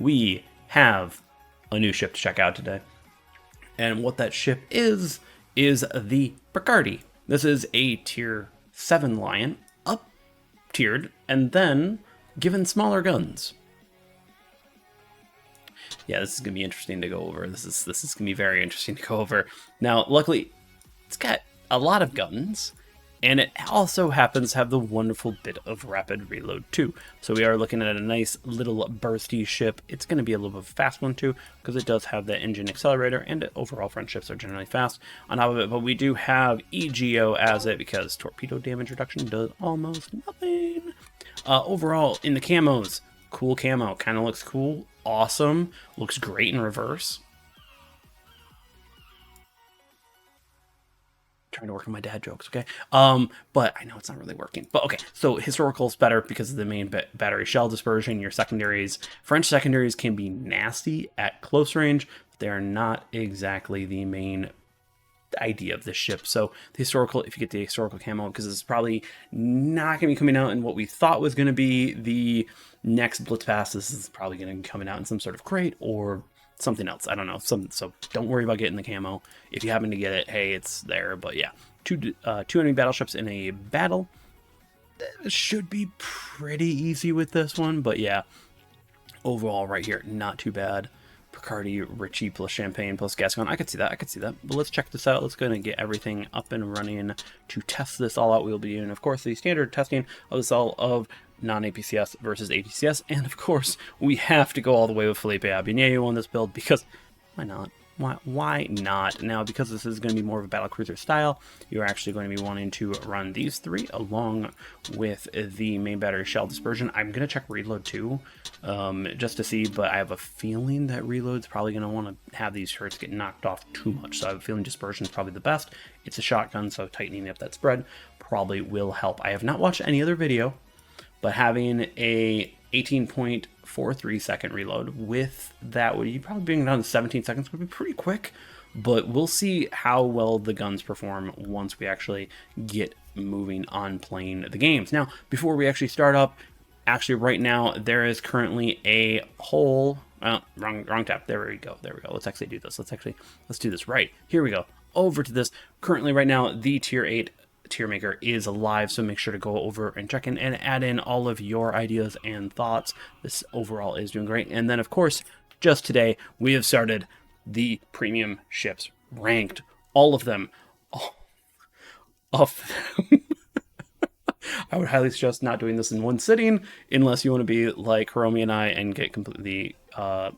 we have a new ship to check out today. And what that ship is the Picardie. This is a tier 7 Lion, up tiered, and then given smaller guns. Yeah, this is going to be interesting to go over. This is going to be very interesting to go over. Now, luckily, it's got a lot of guns, and it also happens to have the wonderful bit of rapid reload too. So we are looking at a nice little bursty ship. It's going to be a little bit of a fast one too, because it does have the engine accelerator, and overall front ships are generally fast on top of it. But we do have EGO as it, because torpedo damage reduction does almost nothing. Overall, in the camos, cool camo, kind of looks cool, awesome, looks great in reverse. Trying to work on my dad jokes, okay? But I know it's not really working. But okay, so historical is better because of the main battery shell dispersion. Your secondaries, French secondaries, can be nasty at close range, but they are not exactly the main idea of this ship. So the historical, if you get the historical camo, because it's probably not going to be coming out in what we thought was going to be the next Blitz Pass. This is probably going to be coming out in some sort of crate or something else. I don't know. So don't worry about getting the camo. If you happen to get it, hey, it's there. But yeah, two enemy battleships in a battle. That should be pretty easy with this one. But yeah, overall right here, not too bad. Picardie, Richie plus Champagne plus Gascon. I could see that. But let's check this out. Let's go and get everything up and running to test this all out. We'll be doing, of course, the standard testing of this all of non-APCS versus APCS. And of course, we have to go all the way with Felipe Abineau on this build, because why not? Why not? Now, because this is going to be more of a battlecruiser style, you're actually going to be wanting to run these three along with the main battery shell dispersion. I'm going to check reload too, just to see, but I have a feeling that reload's probably going to want to have these turrets get knocked off too much. So I have a feeling dispersion is probably the best. It's a shotgun, so tightening up that spread probably will help. I have not watched any other video, but having a 18.43 second reload with that, would you probably bring it down to 17 seconds, would be pretty quick. But we'll see how well the guns perform once we actually get moving on playing the games. Now, before we actually start up, actually right now there is currently a whole wrong tab. There we go. Let's actually do this. Let's do this right. Here we go. Over to this. Currently right now, the tier 8 Tiermaker is live, so make sure to go over and check in and add in all of your ideas and thoughts. This overall is doing great. And then, of course, just today, we have started the premium ships ranked. All of them. All of them. I would highly suggest not doing this in one sitting, unless you want to be like Hiromi and I and get completely a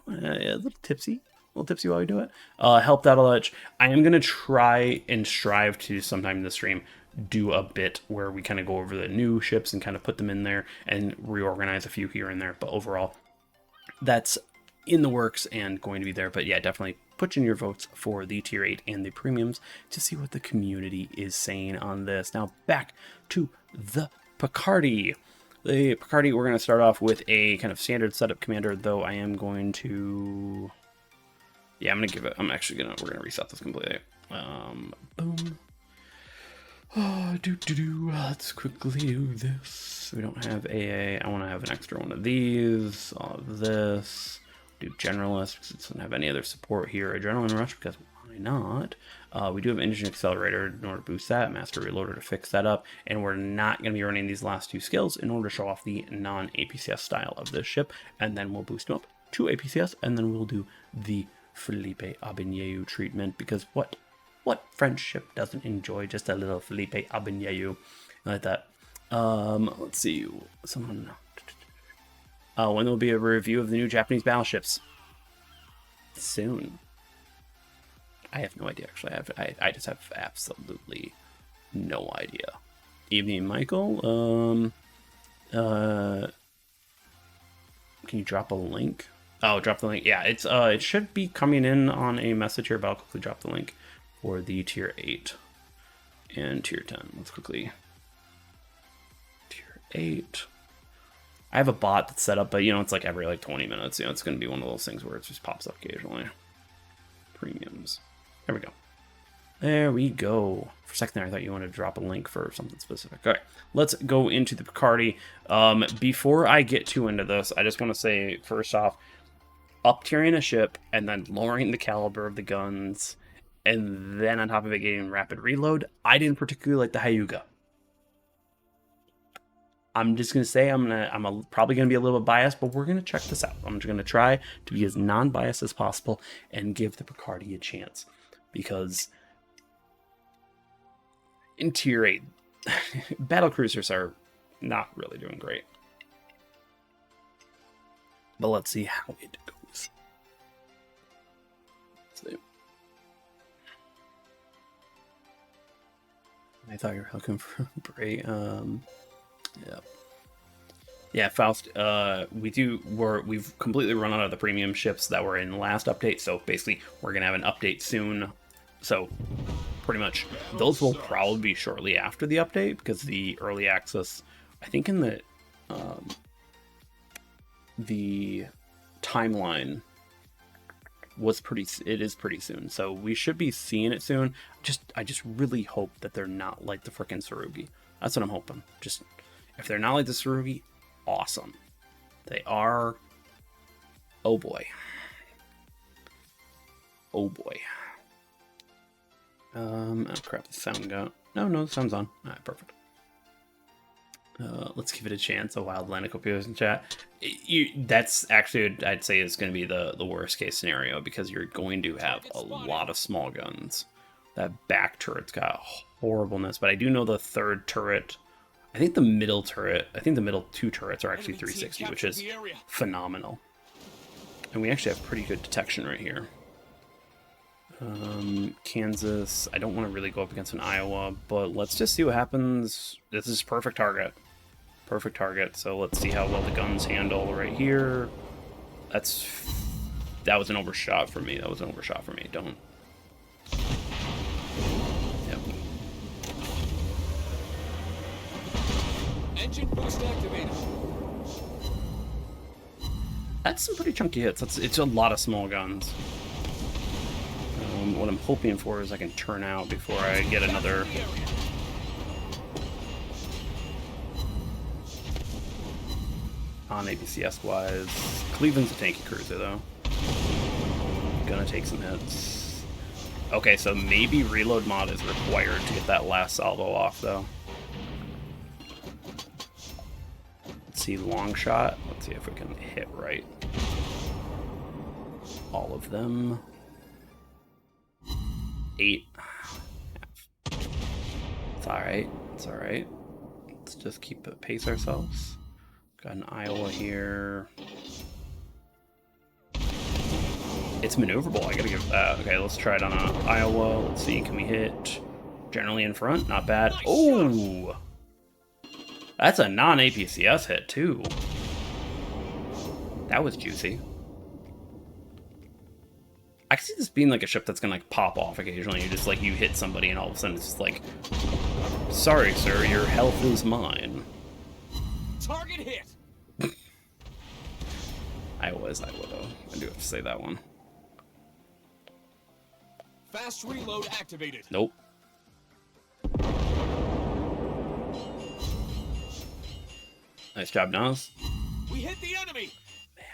little tipsy. While we do it. Help that a lot. I am going to try and strive to, sometime in the stream, do a bit where we kind of go over the new ships and kind of put them in there and reorganize a few here and there. But overall, that's in the works and going to be there. But yeah, definitely put in your votes for the tier 8 and the premiums to see what the community is saying on this. Now, back to the Picardie. The Picardie, we're going to start off with a kind of standard setup commander, though I am going to... Yeah, I'm actually we're gonna reset this completely. Boom. Let's quickly do this. We don't have AA. I want to have an extra one of these. All of this. Do generalist because it doesn't have any other support here. Adrenaline rush because why not? We do have engine accelerator in order to boost that. Master reloader to fix that up. And we're not going to be running these last two skills in order to show off the non-APCS style of this ship. And then we'll boost them up to APCS, and then we'll do the Felipe Abineau treatment, because what French ship doesn't enjoy just a little Felipe Abineau like that? Let's see. Someone. When will be a review of the new Japanese battleships? Soon. I have no idea. Actually, I just have absolutely no idea. Evening, Michael. Can you drop a link? Oh, drop the link. Yeah, it should be coming in on a message here, but I'll quickly drop the link for the tier 8 and tier 10. Let's quickly... Tier 8. I have a bot that's set up, but, it's like every 20 minutes. It's going to be one of those things where it just pops up occasionally. Premiums. There we go. There we go. For a second there, I thought you wanted to drop a link for something specific. All right, let's go into the Picardie. Before I get too into this, I just want to say, first off, up-tiering a ship and then lowering the caliber of the guns, and then on top of it getting rapid reload, I didn't particularly like the Hyuga. I'm just gonna say probably gonna be a little bit biased, but we're gonna check this out. I'm just gonna try to be as non-biased as possible and give the Picardie a chance, because in Tier 8, battle cruisers are not really doing great. But let's see how it goes. See. I thought you were looking for a break. Yeah, Faust. We've completely run out of the premium ships that were in the last update. So basically, we're gonna have an update soon. So pretty much, those will probably be shortly after the update, because the early access, I think in the timeline was it is pretty soon. So we should be seeing it soon. I just really hope that they're not like the frickin' Tsurugi. That's what I'm hoping. If they're not like the Tsurugi, awesome. They are. Oh boy. Oh boy. Oh crap, the sound got. No, the sound's on. Alright, perfect. Let's give it a chance. A wild Atlantic appears in chat. That's actually, I'd say, is going to be the worst case scenario, because you're going to have a lot of small guns. That back turret's got horribleness, but I do know the third turret. I think the middle two turrets are actually 360, which is phenomenal. And we actually have pretty good detection right here. Kansas, I don't want to really go up against an Iowa, but let's just see what happens. This is perfect target. Perfect target, so let's see how well the guns handle right here. That was an overshot for me. Don't. Yep. Engine boost activated. That's some pretty chunky hits. It's a lot of small guns. What I'm hoping for is I can turn out before I get another. On APCS wise, Cleveland's a tanky cruiser though. Gonna take some hits. Okay, so maybe reload mod is required to get that last salvo off though. Let's see, long shot. Let's see if we can hit right. All of them. 8. It's alright. It's alright. Let's just pace ourselves. Got an Iowa here. It's maneuverable. I gotta give it that. Okay, let's try it on an Iowa. Let's see. Can we hit generally in front? Not bad. Oh! That's a non-APCS hit, too. That was juicy. I can see this being like a ship that's gonna like pop off occasionally. You hit somebody and all of a sudden it's just like, sorry sir, your health is mine. Target hit. Iowa though. I do have to say that one. Fast reload activated. Nope. Nice job, Nas. We hit the enemy.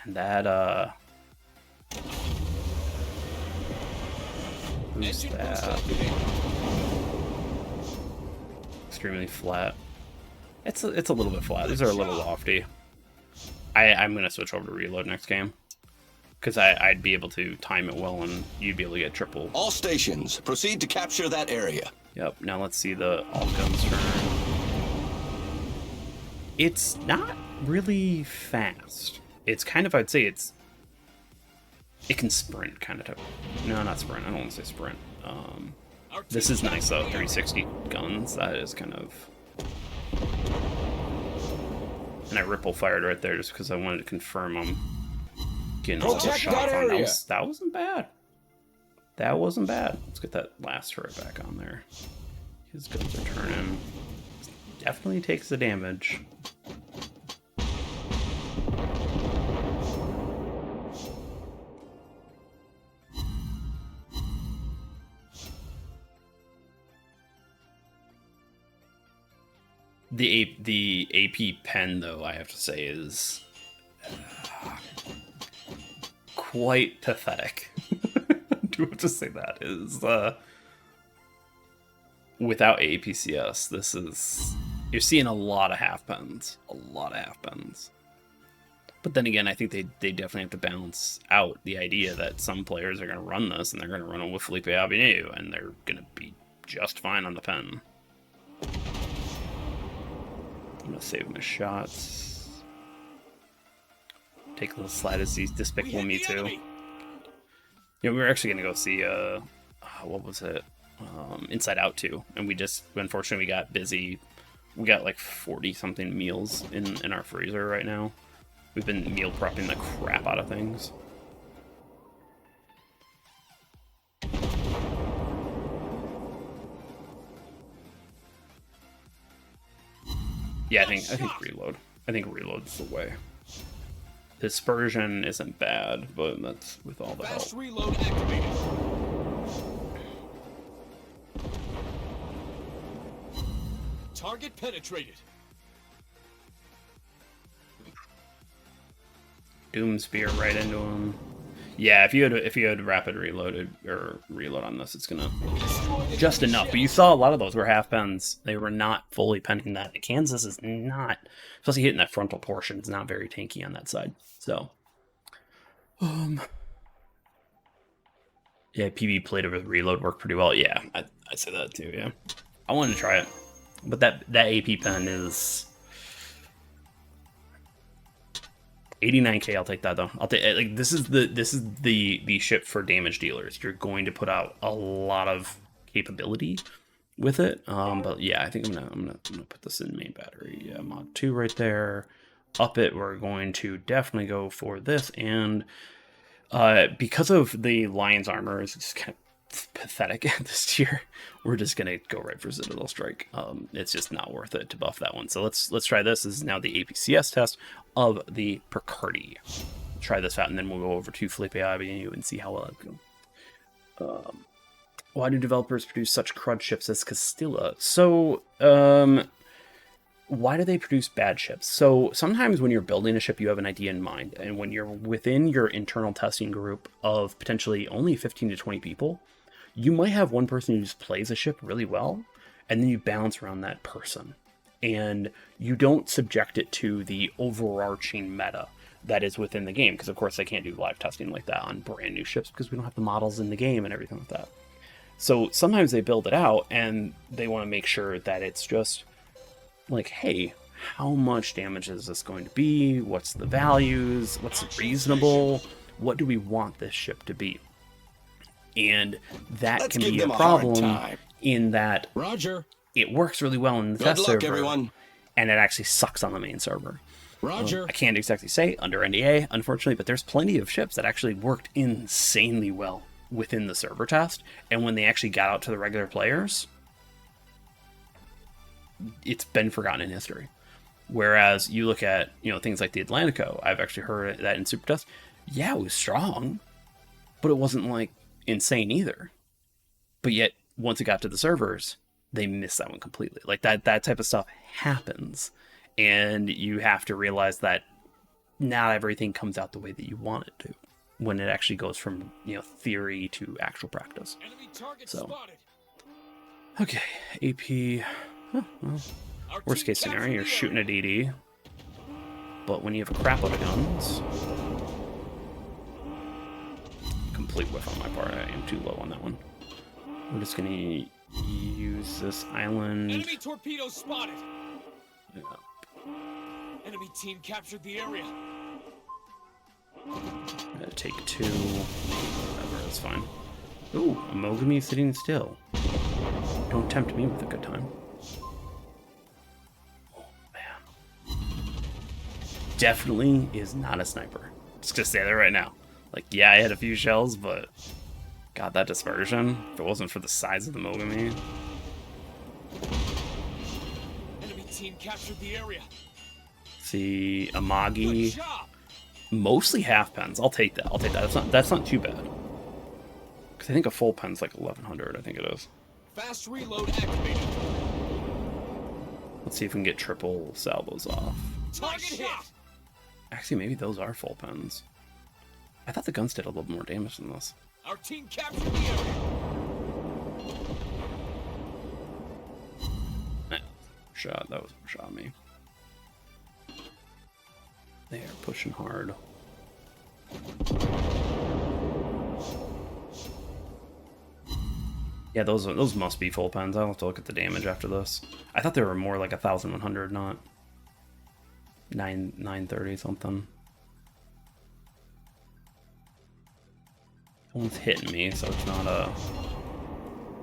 Man, that who's that? Extremely flat. It's a little bit flat. These are a little lofty. I'm gonna switch over to reload next game, because I'd be able to time it well, and you'd be able to get triple. All stations, proceed to capture that area. Yep. Now let's see the all guns turn. It's not really fast. It's kind of, I'd say it can sprint kind of. No, not sprint. I don't want to say sprint. This is nice though. 360 guns. That is kind of. And I ripple fired right there just because I wanted to confirm I'm getting all the shots on. That wasn't bad. That wasn't bad. Let's get that last turret back on there. His guns are turning. Definitely takes the damage. The AP pen, though, I have to say, is quite pathetic. I do have to say that is without APCS, this is, you're seeing a lot of half pens, But then again, I think they definitely have to balance out the idea that some players are going to run this, and they're going to run it with Felipe Avenue, and they're going to be just fine on the pen. I'm going to save my shots. Take a little slide as these Despicable Me too. Yeah, we were actually going to go see, what was it? Inside Out 2, and we just, unfortunately, we got busy. We got like 40-something meals in our freezer right now. We've been meal prepping the crap out of things. Yeah, I think reload. I think reload's the way. Dispersion isn't bad, but that's with all the help. Fast reload activated. Target penetrated. Doom Spear right into him. Yeah, if you had rapid reloaded or reload on this, it's gonna just enough. But you saw a lot of those were half pens. They were not fully penning that. Kansas is not, especially hitting that frontal portion. It's not very tanky on that side. So, yeah, PB played it with reload worked pretty well. Yeah, I say that too. Yeah, I wanted to try it, but that AP pen is 89k. I'll take that though. I'll take, like, this is the ship for damage dealers. You're going to put out a lot of capability with it. But yeah, I think I'm gonna put this in main battery. Yeah, mod 2 right there. Up it. We're going to definitely go for this, and because of the Lion's armor is just kind of pathetic this tier, we're just gonna go right for Citadel Strike. It's just not worth it to buff that one. So let's try this. This is now the APCS test of the Picardie. Try this out, and then we'll go over to Felipe Avenue and see how well it goes. Why do developers produce such crud ships as Castilla? So, why do they produce bad ships? So sometimes when you're building a ship, you have an idea in mind, and when you're within your internal testing group of potentially only 15 to 20 people, you might have one person who just plays a ship really well, and then you bounce around that person, and you don't subject it to the overarching meta that is within the game, because of course they can't do live testing like that on brand new ships because we don't have the models in the game and everything like that. So sometimes they build it out and they want to make sure that it's just like, hey, how much damage is this going to be? What's the values? What's reasonable? What do we want this ship to be? And that can be a problem in that Roger. It works really well in the test server, everyone, and it actually sucks on the main server. Roger. I can't exactly say under NDA, unfortunately, but there's plenty of ships that actually worked insanely well within the server test, and when they actually got out to the regular players, it's been forgotten in history. Whereas you look at, things like the Atlantico, I've actually heard that in Super Test, yeah, it was strong, but it wasn't like insane either. But yet, once it got to the servers, they missed that one completely. Like that type of stuff happens, and you have to realize that not everything comes out the way that you want it to when it actually goes from theory to actual practice. So, okay, AP. Huh, well, worst case scenario, you're shooting at ED, but when you have a crap load of guns, complete whiff on my part. I am too low on that one. We're just gonna use this island. Enemy torpedoes spotted. Yeah. Enemy team captured the area. I'm gonna take 2. Whatever, that's fine. Ooh, a Mogami sitting still. Don't tempt me with a good time. Oh, man. Definitely is not a sniper. Just gonna say that right now. Like, yeah, I had a few shells, but God, that dispersion, if it wasn't for the size of the Mogami. Enemy team captured the area. See, Amagi, mostly half pens. I'll take that. That's not too bad. Because I think a full pen's like 1100. I think it is. Fast reload activated. Let's see if we can get triple salvos off. Target hit. Actually, maybe those are full pens. I thought the guns did a little more damage than this. Our team captured the area. Shot, that was what shot me. They are pushing hard. Yeah, those must be full pens. I'll have to look at the damage after this. I thought they were more like 1,100, not 930 something. Someone's hitting me, so it's not a.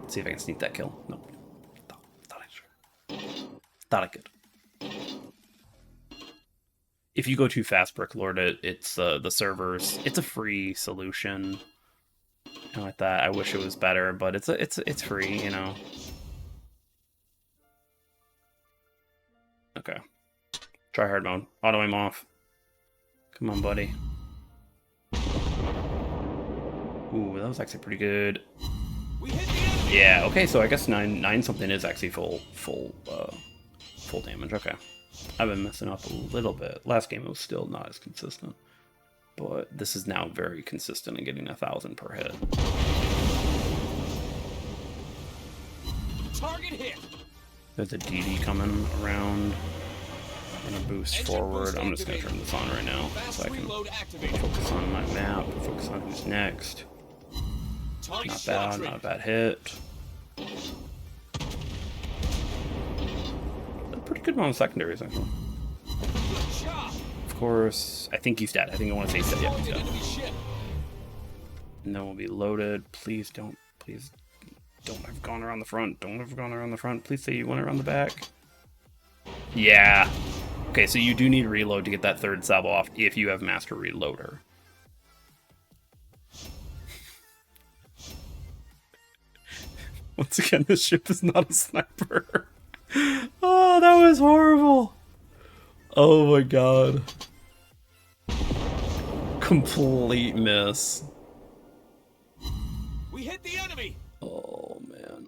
Let's see if I can sneak that kill. Nope. Thought I could. If you go too fast, Bricklord, it's the servers. It's a free solution. And like that, I wish it was better, but it's free, you know. Okay. Try hard mode. Auto aim off. Come on, buddy. Ooh, that was actually pretty good. We hit the enemy. Yeah. Okay, so I guess nine something is actually full damage. Okay. I've been messing up a little bit. Last game it was still not as consistent, but this is now very consistent in getting 1,000 per hit. Target hit. There's a DD coming around. I'm gonna boost Engine forward. boost I'm just gonna turn this on right now Fast so I can reload activated. focus on my map, focus on who's next. Target Not bad, squadron. not a bad hit. A pretty good amount of secondaries, actually. Good job. Of course, I think he's dead. I think I want to say he's dead. Yeah, he's Destroyed an dead. enemy ship. And then we'll be loaded. Please don't have gone around the front. Don't have gone around the front. Please say you went around the back. Yeah. Okay, so you do need reload to get that third salvo off if you have Master Reloader. Once again, this ship is not a sniper. Oh, that was horrible. Oh my god. Complete miss. We hit the enemy. Oh man.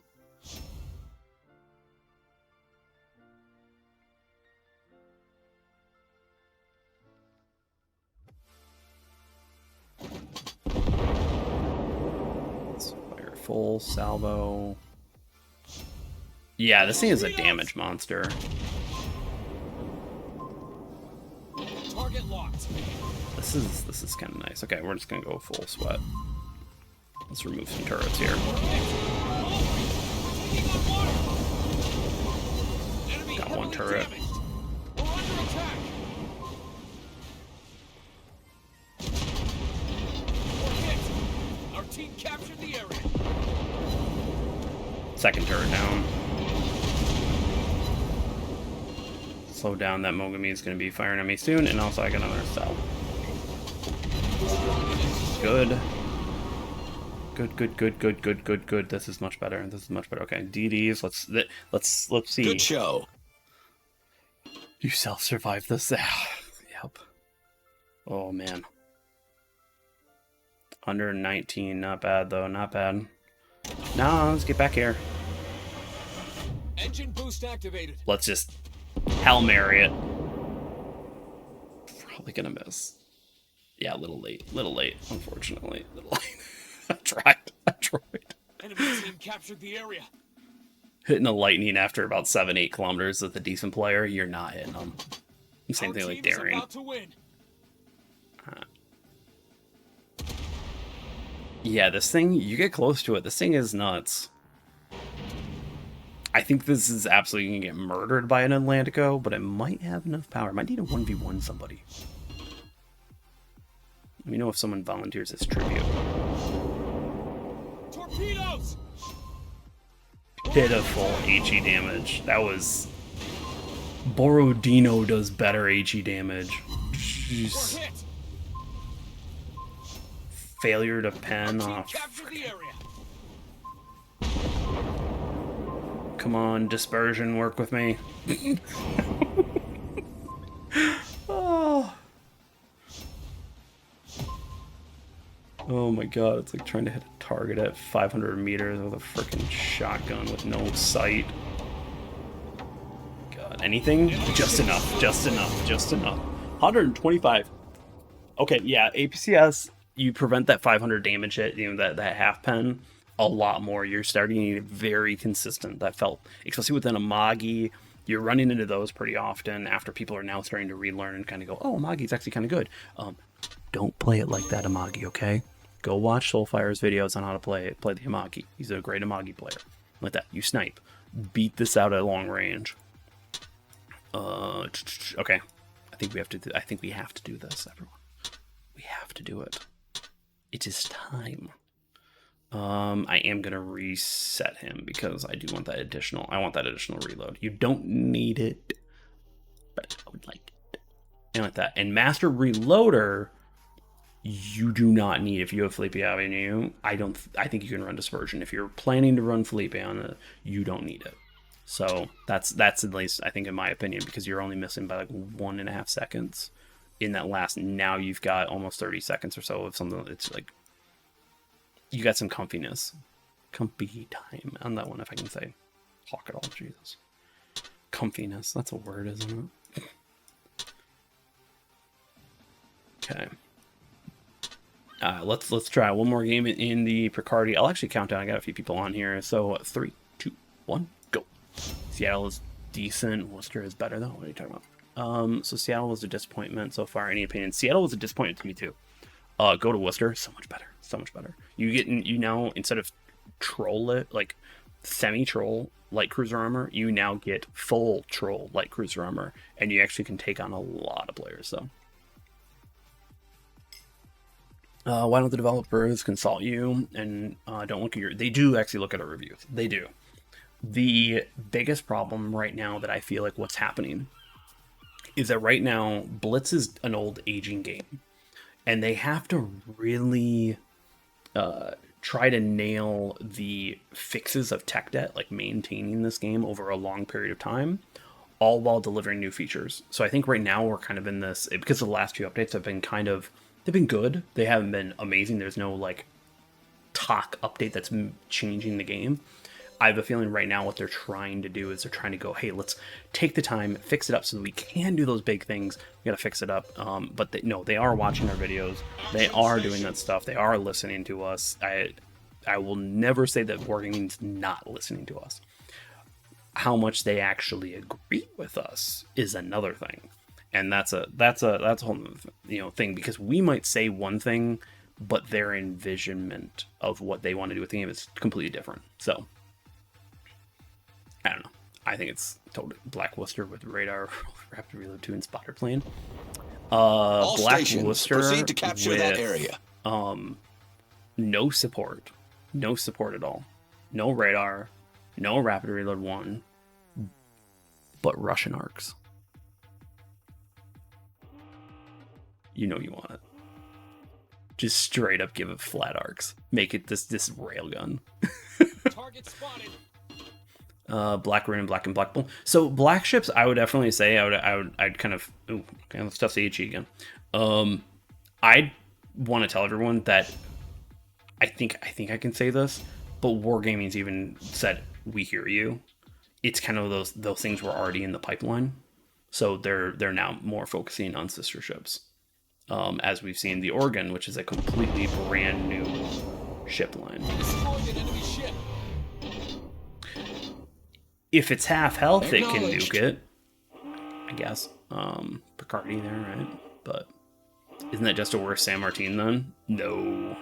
Let's fire full salvo. Yeah, this thing is a damage monster. Target locked. This is kind of nice. Okay, we're just gonna go full sweat. Let's remove some turrets here. Got one turret. We're under attack. We're hit. Our team captured the area. Second turret down. Slow down, that Mogami is going to be firing at me soon, and also I got another cell. Good. Good. This is much better. This is much better. Okay, DDs. Let's see. Good show. You self-survived this. Yep. Oh man. Under 19, not bad though. Not bad. No, let's get back here. Engine boost activated. Let's just Hail Mary it. Probably gonna miss. Yeah, a little late, unfortunately. A little late. I tried. Enemy team captured the area. Hitting a lightning after about 7-8 kilometers with a decent player, you're not hitting them. Same Our thing like team is Daring. about to win. Yeah, this thing, you get close to it. This thing is nuts. I think this is absolutely going to get murdered by an Atlantico, but it might have enough power. It might need a 1v1 somebody. Let me know if someone volunteers as tribute. Torpedoes! Hit a full HE damage. That was... Borodino does better HE damage. Jeez. We're hit. Failure to pen Team off. captured the area. Come on, Dispersion, work with me. Oh. Oh my god, it's like trying to hit a target at 500 meters with a freaking shotgun with no sight. God. anything? Just enough, just enough, just enough. 125. Okay, yeah, APCS, you prevent that 500 damage hit, you know, that half pen a lot more. You're starting to get very consistent. That felt, especially within a Magi, you're running into those pretty often after people are now starting to relearn and kind of go, oh, Amagi's actually kind of good. Don't play it like that, Amagi, okay? Go watch Soulfire's videos on how to play the Amagi. He's a great Amagi player. Like that, you snipe. Beat this out at long range. Okay. I think we have to do this, everyone. We have to do it. It is time. I am gonna reset him because I do want that additional. I want that additional reload. You don't need it, but I would like it. And like that. And Master Reloader, you do not need if you have Felipe Avenue. I think you can run Dispersion. If you're planning to run Felipe on it, you don't need it. So that's at least, I think, in my opinion, because you're only missing by like 1.5 seconds in that last. Now you've got almost 30 seconds or so of something. It's like you got some comfiness, comfy time on that one, if I can say. Hawk it all, Jesus. Comfiness, that's a word, isn't it? Okay. Let's try one more game in the Picardie. I'll actually count down. I got a few people on here. So 3, 2, 1, go. Seattle is decent. Worcester is better though. What are you talking about? So Seattle was a disappointment so far. Any opinion? Seattle was a disappointment to me too. Go to Worcester. So much better. So much better. You now, instead of troll it, like semi-troll light cruiser armor, you now get full troll light cruiser armor, and you actually can take on a lot of players. So. Why don't the developers consult you and don't look at your... They do actually look at our reviews. They do. The biggest problem right now that I feel like what's happening is that right now, Blitz is an old aging game. And they have to really try to nail the fixes of tech debt, like maintaining this game over a long period of time, all while delivering new features. So I think right now we're kind of in this... Because the last few updates have been kind of... They've been good. They haven't been amazing. There's no like talk update that's changing the game. I have a feeling right now what they're trying to do is they're trying to go, hey, let's take the time, fix it up so that we can do those big things. We got to fix it up. But they are watching our videos. They are doing that stuff. They are listening to us. I will never say that Wargaming's not listening to us. How much they actually agree with us is another thing. And that's a whole thing, because we might say one thing, but their envisionment of what they want to do with the game is completely different. So I don't know. I think it's totally Black Worcester with radar, rapid reload 2, and spotter plane. All Black stations, Worcester proceed to capture with, that area. No support at all. No radar, no rapid reload 1, but Russian arcs. You know you want it. Just straight up give it flat arcs. Make it this railgun. Target spotted. Black Rune and Black and Black Bull. So black ships, I would definitely say I'd kind of... Ooh, okay, let's test the HE again. I want to tell everyone that I think I can say this, but Wargaming's even said, we hear you. It's kind of those things were already in the pipeline. So they're now more focusing on sister ships. As we've seen the Oregon, which is a completely brand new ship line. If it's half health, it can nuke it. I guess. Picardie there, right? But isn't that just a worse San Martin then? No.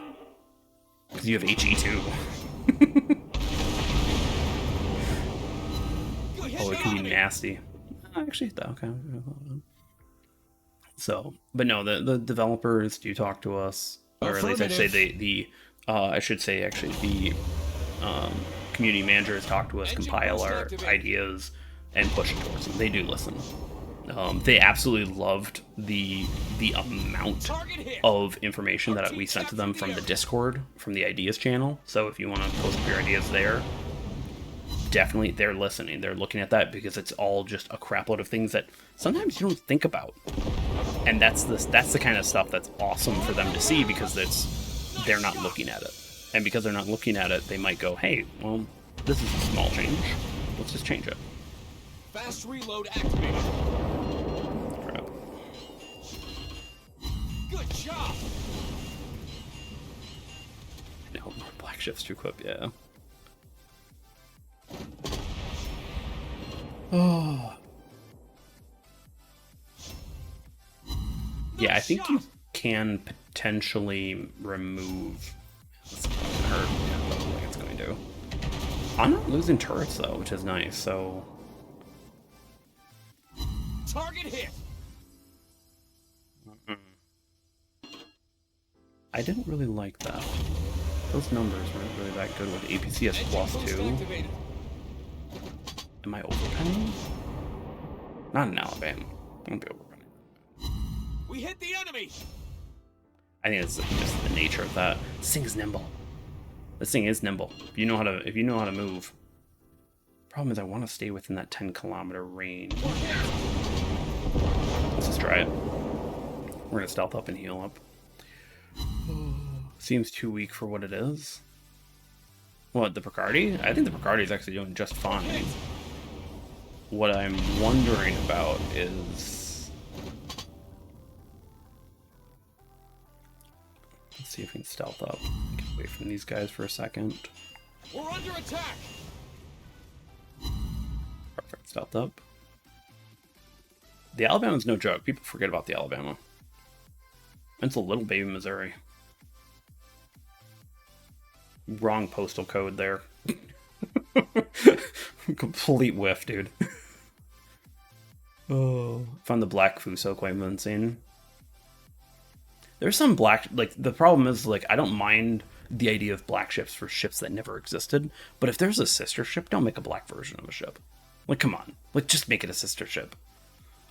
Because you have HE2. Oh, it can be nasty. Actually, okay. So, but no, the developers do talk to us, or at least I'd say the community managers talk to us, compile our ideas, and push it towards them. They do listen. They absolutely loved the amount of information that we sent to them from the Discord, from the ideas channel. So if you want to post up your ideas there, definitely they're listening. They're looking at that because it's all just a crapload of things that sometimes you don't think about. And that's the kind of stuff that's awesome for them to see, because they're not looking at it. And because they're not looking at it, they might go, hey, well, this is a small change. Let's just change it. Fast reload activated. Crap. Good job. No more black ships to equip, yeah. Oh. Yeah, I think you can potentially remove. It's going to hurt. Yeah, it looks like it's going to. I'm not losing turrets though, which is nice. So Target hit. I didn't really like that. Those numbers weren't really that good with APCS +2. Activated. Am I overrunning? Not in Alabama. I won't be overrunning. We hit the enemy. I think it's just the nature of that. This thing is nimble. This thing is nimble. If you know how to move. Problem is I want to stay within that 10-kilometer range. Let's just try it. We're gonna stealth up and heal up. Seems too weak for what it is. What, the Picardie? I think the Picardie is actually doing just fine. What I'm wondering about is... Let's see if we can stealth up. Get away from these guys for a second. We're under attack. Perfect, stealth up. The Alabama's no joke. People forget about the Alabama. It's a little baby Missouri. Wrong postal code there. Complete whiff, dude. Oh, found the black Fuso quite convincing. There's some black, like, the problem is, like, I don't mind the idea of black ships for ships that never existed, but if there's a sister ship, don't make a black version of a ship. Like, come on. Like, just make it a sister ship.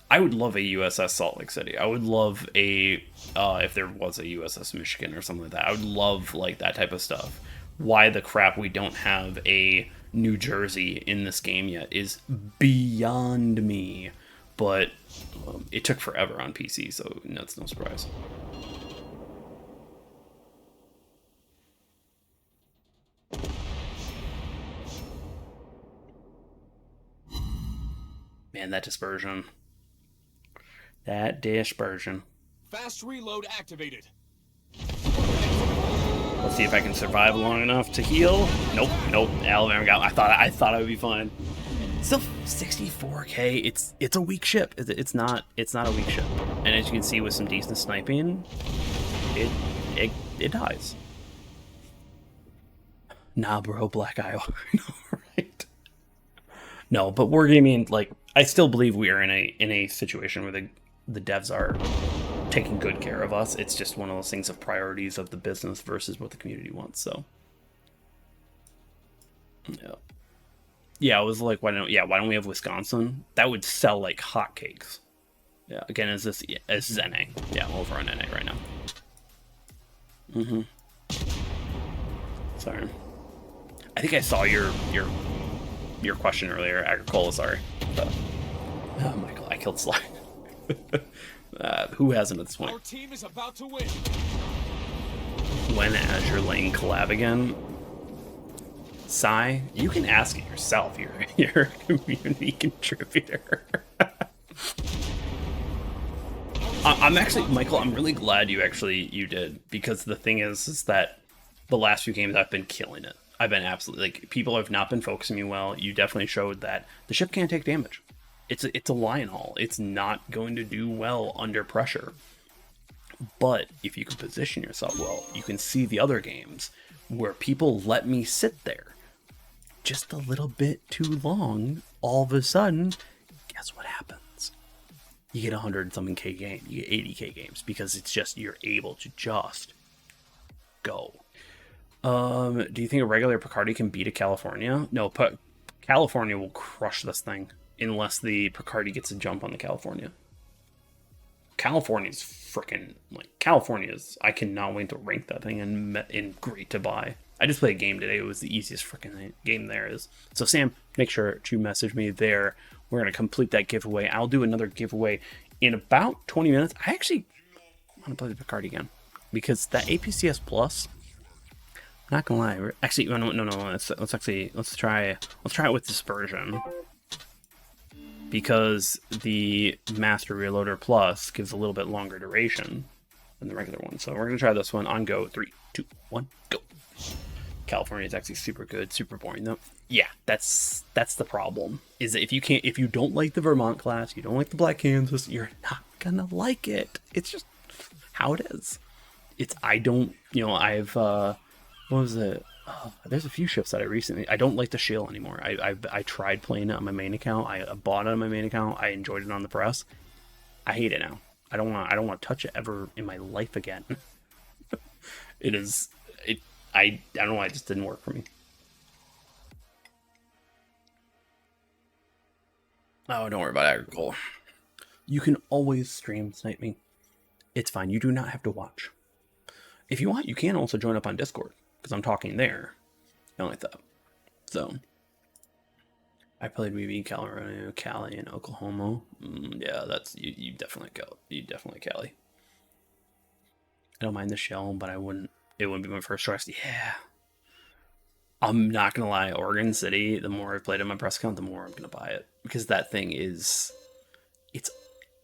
I would love a USS Salt Lake City. I would love a, if there was a USS Michigan or something like that. I would love, like, that type of stuff. Why the crap we don't have a New Jersey in this game yet is beyond me. But it took forever on PC, so that's no surprise. Man, that dispersion. That dispersion. Fast reload activated. Let's see if I can survive long enough to heal. Nope, nope. Alabama got. I thought I would be fine. Still 64k. It's a weak ship. It's not a weak ship. And as you can see with some decent sniping, it dies. Nah, bro, Black Isle. Right? No, but wargaming, like, I still believe we are in a situation where the devs are taking good care of us. It's just one of those things of priorities of the business versus what the community wants. So, yeah, I was like, why don't we have Wisconsin? That would sell like hotcakes. Yeah, again, is this NA? Yeah, over on NA right now. Sorry, I think I saw your question earlier, Agricola. Sorry, but, oh, Michael, I killed Sly. Who hasn't at this point? Our team is about to win. When Azure Lane collab again? Sai, you can ask it yourself. You're a community contributor. I'm actually, Michael, I'm really glad you did, because the thing is that the last few games I've been killing it. I've been absolutely, like, people have not been focusing me well. You definitely showed that the ship can't take damage. It's a lion haul. It's not going to do well under pressure. But if you can position yourself well, you can see the other games where people let me sit there just a little bit too long. All of a sudden, guess what happens? You get 100-something K game. You get 80k games because it's just, you're able to just go. Do you think a regular Picardie can beat a California? No, California will crush this thing. Unless the Picardie gets a jump on the California. California's freaking, like, California's, I cannot wait to rank that thing in great to buy. I just played a game today. It was the easiest freaking game there is. So Sam, make sure to message me there. We're going to complete that giveaway. I'll do another giveaway in about 20 minutes. I actually want to play the Picardie again. Because that APCS Plus, not going to lie. Actually, no. Let's try it with Dispersion. because the Master Reloader Plus gives a little bit longer duration than the regular one. So we're going to try this one on go. 3, 2, 1, go. California is actually super good, super boring though. Yeah, that's the problem. Is that if you don't like the Vermont class, you don't like the Black Kansas, you're not gonna like it. It's just how it is. I've what was it? There's a few ships that I don't like the Shield anymore. I tried playing it on my main account. I bought it on my main account. I enjoyed it on the press. I hate it now. I don't want to touch it ever in my life again. I don't know why it just didn't work for me. Oh, don't worry about agriculture. You can always stream snipe me. It's fine. You do not have to watch. If you want, you can also join up on Discord, because I'm talking there. I don't like that. So, I played WB, Cali, and Oklahoma. Yeah, that's you definitely Cali. I don't mind the shell, but it wouldn't be my first choice. Yeah. I'm not gonna lie, Oregon City, the more I've played in my press account, the more I'm gonna buy it. Because that thing is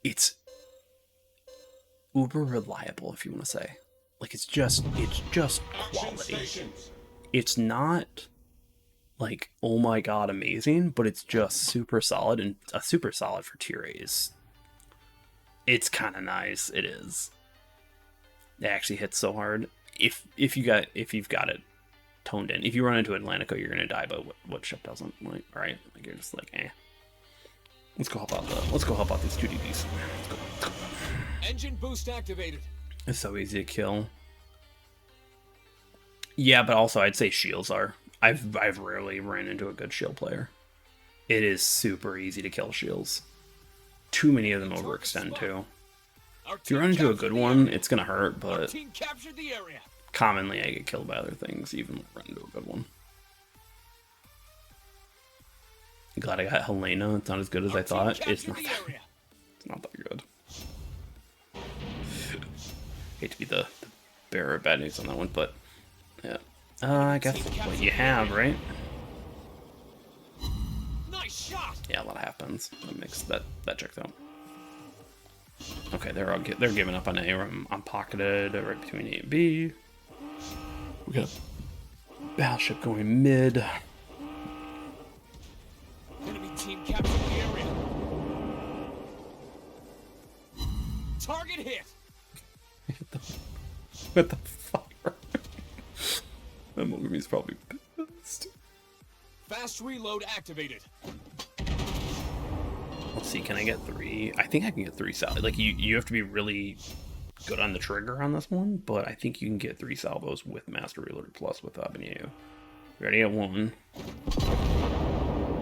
it's uber reliable, if you want to say. Like it's just quality. It's not like, oh my god, amazing, but it's just super solid, and a super solid for tier A's. It's kind of nice. It is. It actually hits so hard. If you've got it toned in. If you run into Atlantico, you're gonna die. But what ship doesn't? Like, all right, like you're just like, eh. Let's go help out these 2 DBs. Let's go. Engine boost activated. It's so easy to kill. Yeah, but also I'd say shields are. I've rarely ran into a good shield player. It is super easy to kill shields. Too many of them overextend too. If you run into a good one, it's gonna hurt, but commonly I get killed by other things, even when I run into a good one. I'm glad I got Helena. It's not as good as I thought. It's not that good. Hate to be the bearer of bad news on that one, but yeah. I guess what you have, right? Nice shot. Yeah, a lot happens. That makes that checks out. Okay, they're giving up on A. I'm pocketed right between A and B. We got a battleship going mid. Enemy team captured the area. Target hit. What the fuck? That movie's probably pissed. Fast reload activated. Let's see, can I get 3? I think I can get 3 salvos. Like, you have to be really good on the trigger on this one, but I think you can get 3 salvos with Master Reloader Plus with Habanero. We already have 1.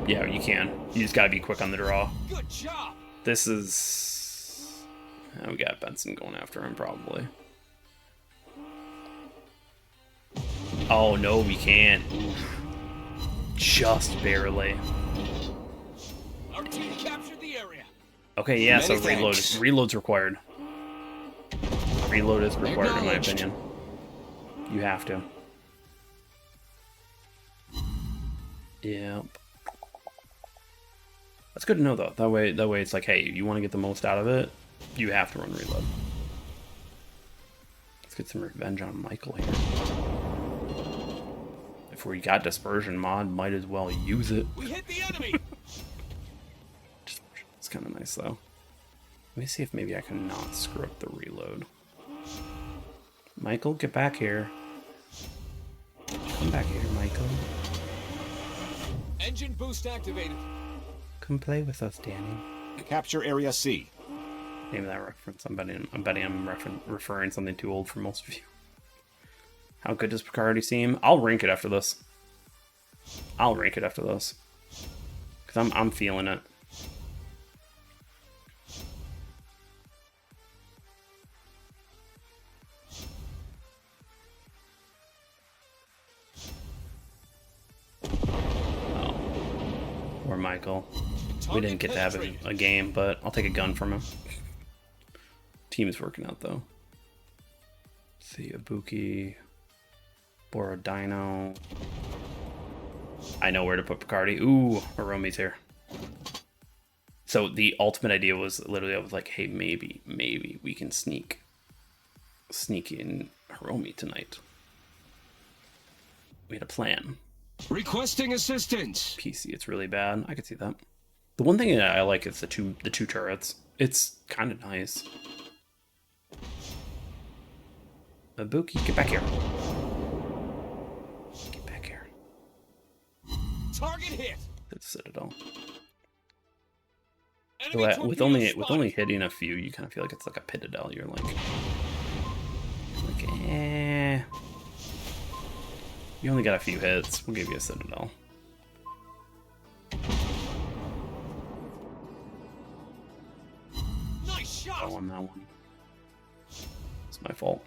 Yeah, you can. You just gotta be quick on the draw. Good job. This is... we got Benson going after him, probably. Oh, no, we can't. Just barely. Our team captured the area. Okay, yeah, so Many reload's required. Reload is required, in my opinion. You have to. Yep. That's good to know, though. That way it's like, hey, you want to get the most out of it, you have to run reload. Let's get some revenge on Michael here. If we got Dispersion mod, might as well use it. We hit the enemy. It's kind of nice, though. Let me see if maybe I can not screw up the reload. Michael, get back here. Come back here, Michael. Engine boost activated. Come play with us, Danny. Capture area C. Name of that reference. I'm betting I'm referring something too old for most of you. How good does Picardie seem? I'll rank it after this. Because I'm feeling it. Oh. Or Michael. We didn't get to have a game, but I'll take a gun from him. Team is working out, though. Let's see, Ibuki, Borodino. I know where to put Picardie. Ooh, Aromi's here. So the ultimate idea was literally, I was like, hey, maybe we can sneak in Hiromi tonight. We had a plan. Requesting assistance. PC, it's really bad. I could see that. The one thing that I like is the two turrets. It's kind of nice. Ibuki, get back here. Get back here. Target hit. It's Citadel. Enemy So, with torpedo only hitting a few, you kind of feel like it's like a Pitadel. You're like eh. You only got a few hits. We'll give you a Citadel. Nice shot. Oh, on that one. It's my fault.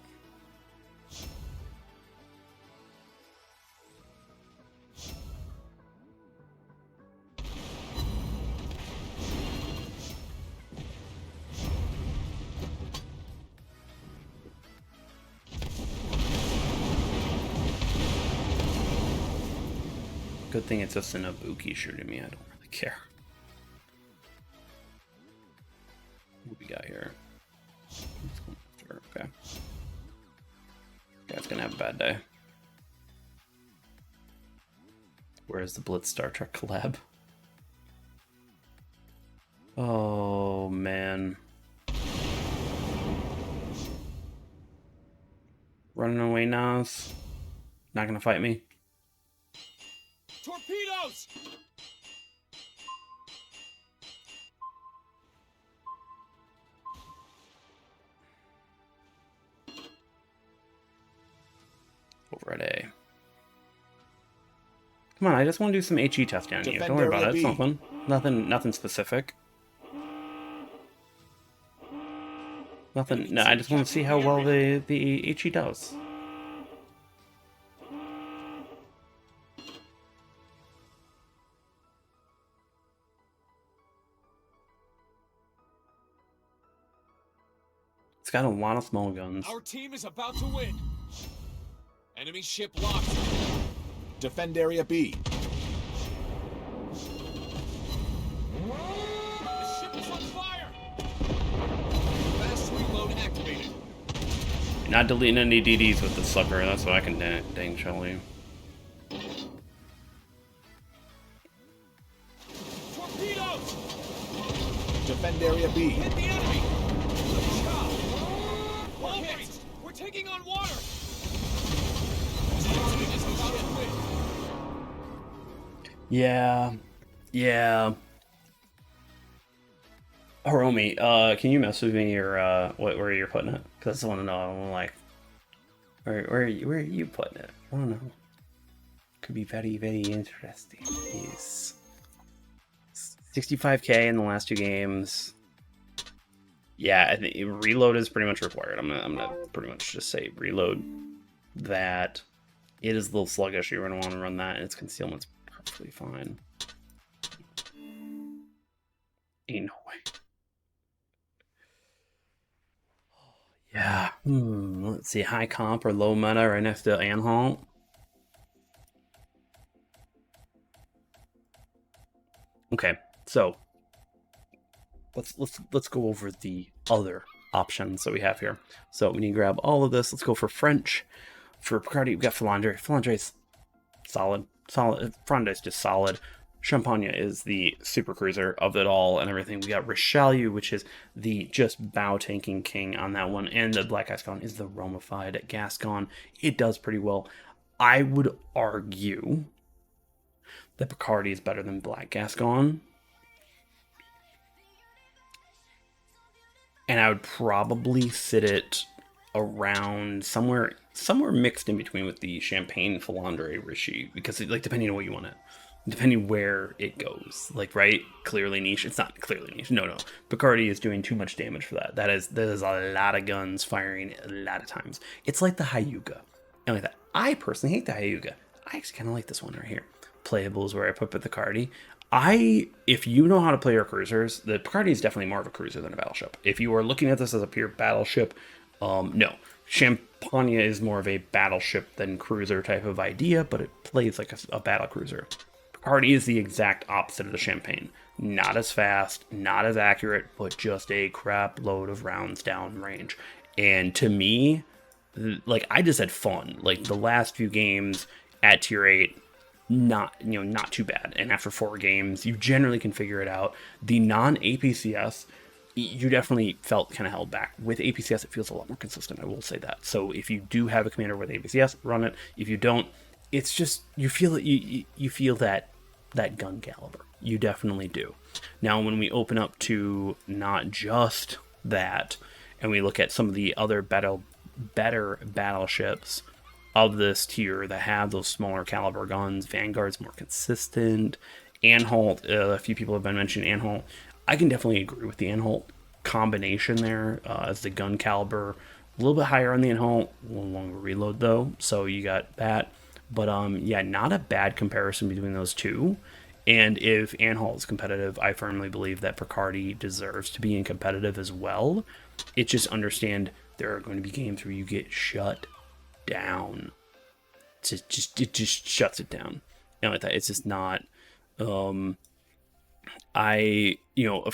Good thing it's just an Ibuki shooting me. I don't really care. What we got here? Okay. Guy's gonna have a bad day. Where's the Blitz Star Trek collab? Oh man. Running away, Nas. Not gonna fight me. Torpedoes. Over at A. Come on, I just want to do some HE testing on you. Don't worry about it. It's nothing. Nothing specific. Nothing. No, I just want to see how well the HE does. It's got a lot of small guns. Our team is about to win. Enemy ship locked. Defend Area B. The ship is on fire. Fast reload activated. You're not deleting any DDs with the sucker. That's what I can dang tell you. Torpedoes. Defend Area B. Hit the enemy. Good job. Hold it. We're taking on water. Our team is about to win. Yeah. Hiromi, can you message me your where you're putting it? Because I just want to know. I'm like, where are you putting it? I don't know. Could be very, very interesting. He's 65k in the last 2 games. Yeah, I think reload is pretty much required. I'm gonna pretty much just say reload that. It is a little sluggish. You're gonna want to run that, and its concealment's perfectly fine. Ain't no way. Yeah. Let's see. High comp or low meta right next to Anhalt. Okay, so let's go over the other options that we have here. So when you grab all of this, let's go for French. For Picardie, we've got Philandre. Philandre's solid. Fronde's just solid. Champagne is the super cruiser of it all and everything. We got Richelieu, which is the just bow tanking king on that one. And the Black Gascon is the Romified Gascon. It does pretty well. I would argue that Picardie is better than Black Gascon. And I would probably sit it around somewhere mixed in between with the Champagne Philandre Rishi, because like depending on what you want it, depending where it goes, like right, clearly niche. It's not clearly niche. No. Picardie is doing too much damage for that. That is a lot of guns firing a lot of times. It's like the Hyuga, and like that. I personally hate the Hyuga. I actually kind of like this one right here. Playable is where I put Picardie. If you know how to play your cruisers, the Picardie is definitely more of a cruiser than a battleship. If you are looking at this as a pure battleship, no. Champagne is more of a battleship than cruiser type of idea, but it plays like a battle cruiser. Picardie is the exact opposite of the Champagne. not as fast, not as accurate, but just a crap load of rounds down range. And to me, like, I just had fun. Like, the last few games at tier 8, not too bad. And after 4 games, you generally can figure it out. The non-APCS, you definitely felt kind of held back. With APCS, it feels a lot more consistent, I will say that. So if you do have a commander with APCS, run it. If you don't, it's just, you feel it. You feel that gun caliber. You definitely do. Now, when we open up to not just that, and we look at some of the other better battleships of this tier that have those smaller caliber guns, Vanguard's more consistent. Anhalt, a few people have been mentioning Anhalt. I can definitely agree with the Anhalt combination there, as the gun caliber a little bit higher on the Anhalt, a little longer reload though, so you got that. But yeah, not a bad comparison between those two. And if Anhalt is competitive, I firmly believe that Picardie deserves to be in competitive as well. It's just, understand there are going to be games where you get shut down. It just shuts it down. Like that. It's just not. Of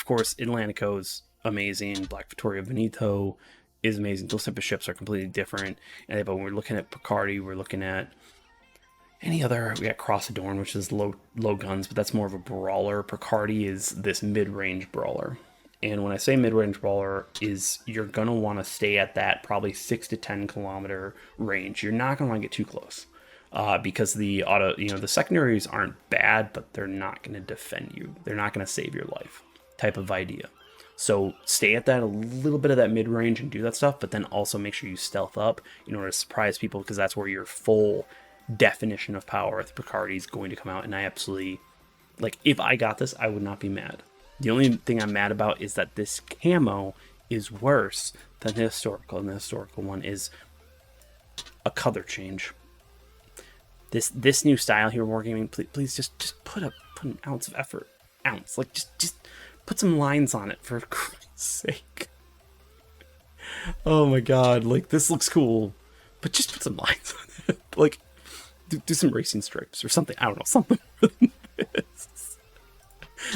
course, Atlantico's amazing. Black Victoria Veneto is amazing. Those type of ships are completely different. But when we're looking at Picardie, we're looking at any other. We got Cross Adorn, which is low guns, but that's more of a brawler. Picardie is this mid-range brawler. And when I say mid-range brawler, is you're going to want to stay at that probably 6 to 10 kilometer range. You're not going to want to get too close. Because the the secondaries aren't bad, but they're not going to defend you. They're not going to save your life type of idea. So stay at that, a little bit of that mid-range and do that stuff, but then also make sure you stealth up in order to surprise people, because that's where your full definition of power with Picardie is going to come out. And I absolutely, like, if I got this, I would not be mad. The only thing I'm mad about is that this camo is worse than the historical, and the historical one is a color change. This new style here, Wargaming, please just put an ounce of effort. Like, just put some lines on it, for Christ's sake. Oh my god, like, this looks cool, but just put some lines on it. Like, do some racing stripes or something. I don't know, something more than this.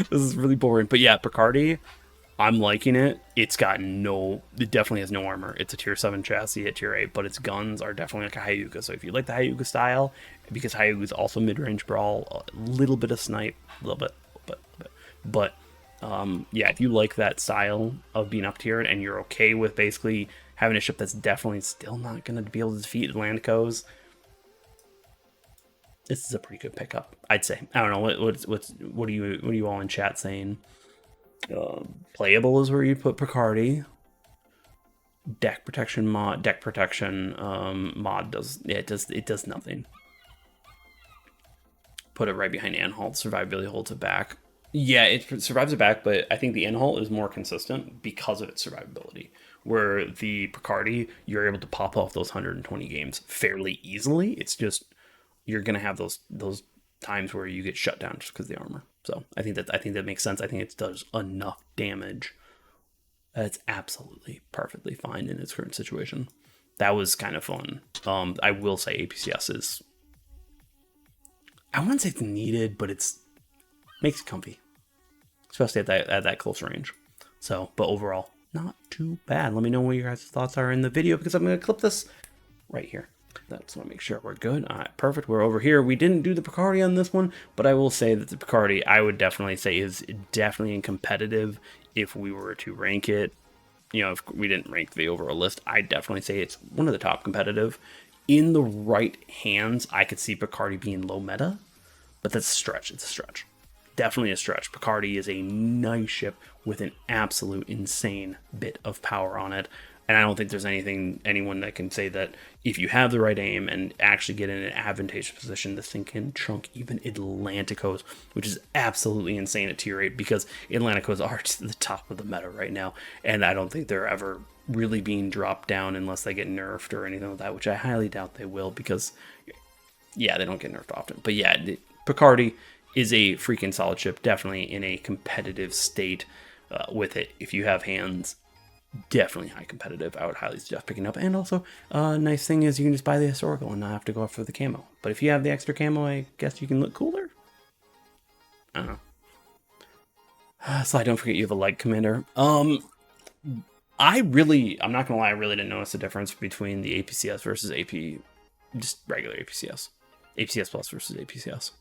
This is really boring. But yeah, Picardie, I'm liking it. It definitely has no armor. It's a tier 7 chassis at tier 8, but its guns are definitely like a Hyuga. So if you like the Hyuga style, because Hyuga is also mid-range brawl, a little bit of snipe, a little bit. But yeah, if you like that style of being up tiered and you're okay with basically having a ship that's definitely still not going to be able to defeat Atlanticos, this is a pretty good pickup, I'd say. I don't know what are you all in chat saying? Playable is where you put Picardie. Deck protection mod does nothing. Put it right behind Anhalt. Survivability holds it back. Yeah, it survives it back, but I think the Anhalt is more consistent because of its survivability. Where the Picardie, you're able to pop off those 120 games fairly easily. It's just, you're gonna have those times where you get shut down just because of the armor. So I think that makes sense. I think it does enough damage. That's absolutely perfectly fine in its current situation. That was kind of fun. I will say APCS is, I wouldn't say it's needed, but makes it comfy, especially at that close range. So, but overall, not too bad. Let me know what your guys' thoughts are in the video, because I'm going to clip this right here. That's want to make sure we're good. All right, perfect. We're over here. We didn't do the Picardie on this one, but I will say that the Picardie, I would definitely say, is definitely in competitive. If we were to rank it, if we didn't rank the overall list, I'd definitely say it's one of the top competitive. In the right hands, I could see Picardie being low meta, but that's a stretch. It's a stretch. Definitely a stretch. Picardie is a nice ship with an absolute insane bit of power on it. And I don't think there's anyone that can say that if you have the right aim and actually get in an advantageous position, this thing can chunk even Atlanticos, which is absolutely insane at tier 8, because Atlanticos are just the top of the meta right now. And I don't think they're ever really being dropped down unless they get nerfed or anything like that, which I highly doubt they will, because, yeah, they don't get nerfed often. But yeah, Picardie is a freaking solid ship, definitely in a competitive state with it. If you have hands, definitely high competitive. I would highly suggest picking up. And also, nice thing is you can just buy the historical and not have to go for the camo. But if you have the extra camo, I guess you can look cooler. I don't know. So I don't forget you have a light commander. I'm not gonna lie, I really didn't notice the difference between the APCS versus AP, just regular APCS. APCS Plus versus APCS.